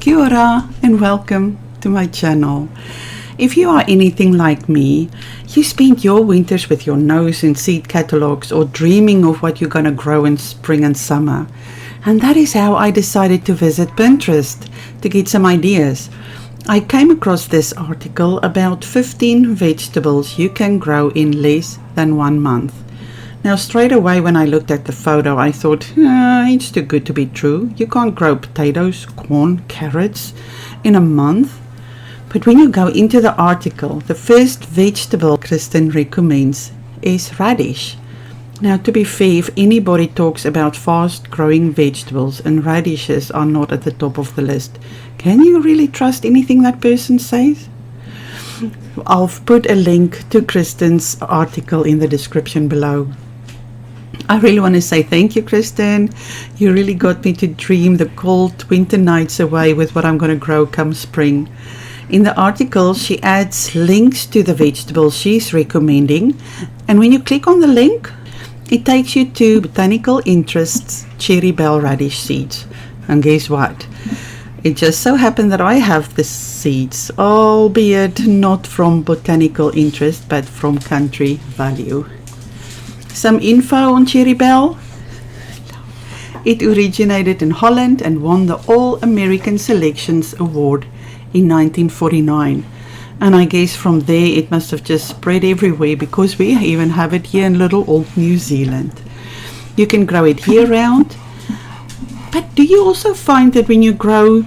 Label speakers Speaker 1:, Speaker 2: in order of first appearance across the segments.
Speaker 1: Kia ora and welcome to my channel. If you are anything like me, you spend your winters with your nose in seed catalogs or dreaming of what you're going to grow in spring and summer. And that is how I decided to visit Pinterest to get some ideas. I came across this article about 15 vegetables you can grow in less than 1 month. Now straight away when I looked at the photo I thought, it's too good to be true. You can't grow potatoes, corn, carrots in a month. But when you go into the article, the first vegetable Kristen recommends is radish. Now to be fair, if anybody talks about fast growing vegetables and radishes are not at the top of the list, can you really trust anything that person says? I'll put a link to Kristen's article in the description below. I really want to say thank you, Kristen. You really got me to dream the cold winter nights away with what I'm going to grow come spring. In the article, she adds links to the vegetables she's recommending. And when you click on the link, it takes you to Botanical Interest's Cherry Belle Radish seeds. And guess what? It just so happened that I have the seeds, albeit not from Botanical Interest, but from Country Value. Some info on Cherry Belle. It originated in Holland and won the All-American Selections Award in 1949. And I guess from there it must have just spread everywhere because we even have it here in little old New Zealand. You can grow it year-round. But do you also find that when you grow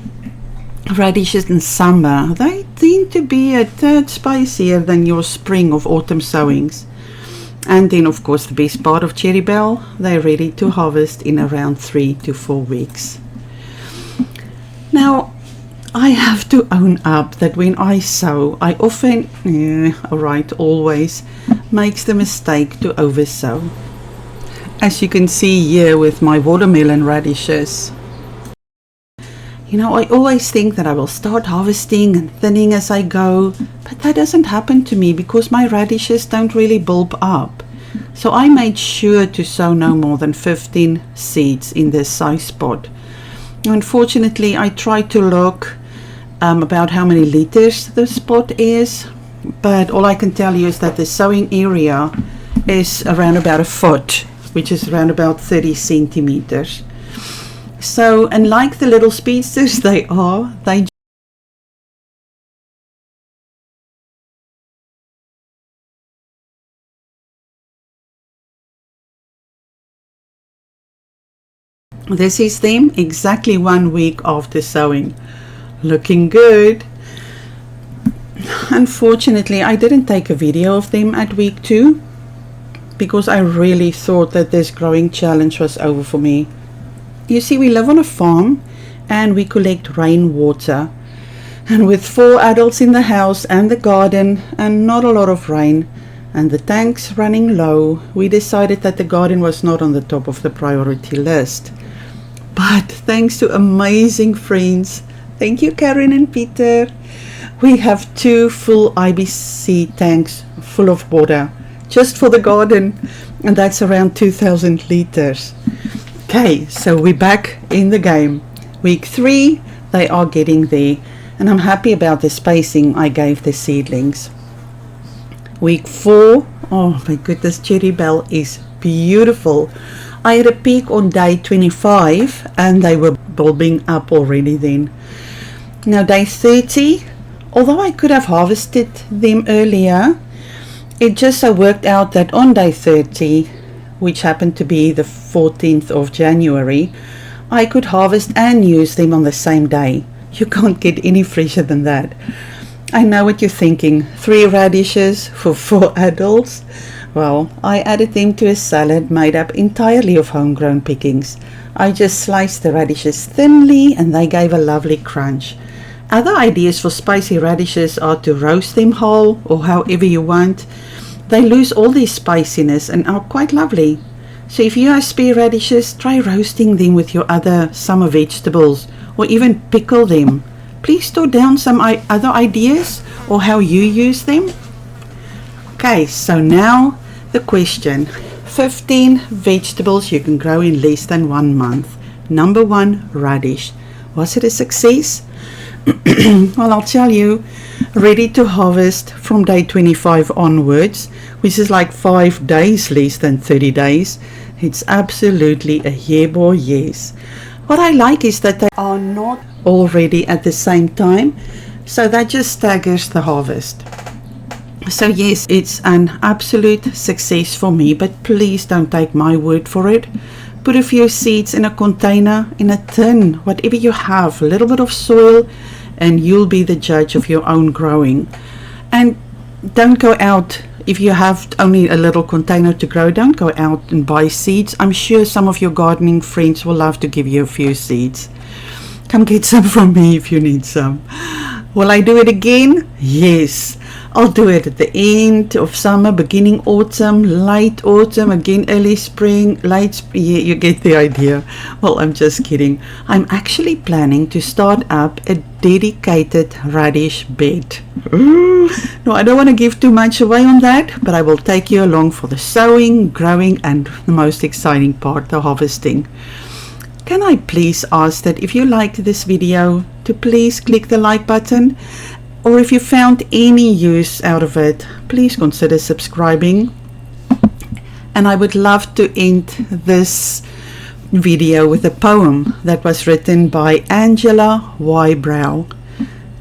Speaker 1: radishes in summer, they tend to be a tad spicier than your spring or autumn sowings? And then of course the best part of Cherry Belle, they're ready to harvest in around 3 to 4 weeks. Now I have to own up that when I sow, I often, always, makes the mistake to oversow. As you can see here with my watermelon radishes. You know, I always think that I will start harvesting and thinning as I go, but that doesn't happen to me because my radishes don't really bulb up. So I made sure to sow no more than 15 seeds in this size spot. Unfortunately, I tried to look about how many liters the spot is, but all I can tell you is that the sowing area is around about a foot, which is around about 30 centimeters. So, and like the little speedsters they are, this is them exactly 1 week after sowing. Looking good. Unfortunately, I didn't take a video of them at week 2 because I really thought that this growing challenge was over for me. You see, we live on a farm and we collect rainwater, and with 4 adults in the house and the garden and not a lot of rain and the tanks running low, we decided that the garden was not on the top of the priority list. But thanks to amazing friends, thank you Karen and Peter, we have 2 full IBC tanks full of water just for the garden, and that's around 2,000 liters. Okay, so we're back in the game. Week 3, they are getting there, and I'm happy about the spacing I gave the seedlings. Week 4, oh my goodness, Cherry Belle is beautiful. I had a peak on day 25 and they were bulbing up already then. Now day 30, although I could have harvested them earlier, it just so worked out that on day 30, which happened to be the 14th of January, I could harvest and use them on the same day. You can't get any fresher than that. I know what you're thinking, 3 radishes for 4 adults. Well, I added them to a salad made up entirely of homegrown pickings. I just sliced the radishes thinly and they gave a lovely crunch. Other ideas for spicy radishes are to roast them whole or however you want. They lose all their spiciness and are quite lovely. So if you have spare radishes, try roasting them with your other summer vegetables or even pickle them. Please store down some other ideas or how you use them. Okay, so now the question. 15 vegetables you can grow in less than 1 month. Number 1, radish. Was it a success? Well, I'll tell you, ready to harvest from day 25 onwards, which is like 5 days less than 30 days. It's absolutely a yeah boy yes. What I like is that they are not all ready at the same time, so that just staggers the harvest. So yes, it's an absolute success for me, but please don't take my word for it. Put a few seeds in a container, in a tin, whatever you have, a little bit of soil, and you'll be the judge of your own growing. And don't go out, if you have only a little container to grow, don't go out and buy seeds. I'm sure some of your gardening friends will love to give you a few seeds. Come get some from me if you need some. Will I do it again? Yes. I'll do it at the end of summer, beginning autumn, late autumn, again early spring, late spring. Yeah, you get the idea. Well, I'm just kidding. I'm actually planning to start up a dedicated radish bed. No, I don't want to give too much away on that, but I will take you along for the sowing, growing, and the most exciting part, the harvesting. Can I please ask that if you liked this video, to please click the like button, or if you found any use out of it, please consider subscribing. And I would love to end this video with a poem that was written by Angela Wybrow.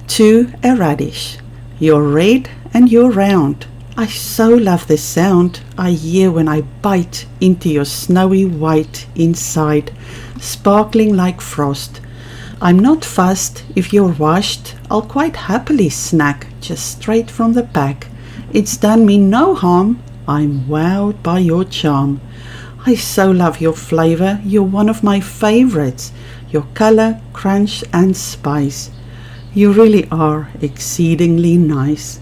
Speaker 1: To a radish, you're red and you're round. I so love the sound I hear when I bite into your snowy white inside, sparkling like frost. I'm not fussed if you're washed, I'll quite happily snack just straight from the pack. It's done me no harm, I'm wowed by your charm. I so love your flavor, you're one of my favorites. Your color, crunch and spice. You really are exceedingly nice.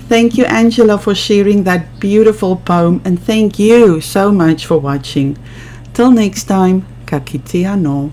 Speaker 1: Thank you, Angela, for sharing that beautiful poem, and thank you so much for watching. Till next time, ka kite anō.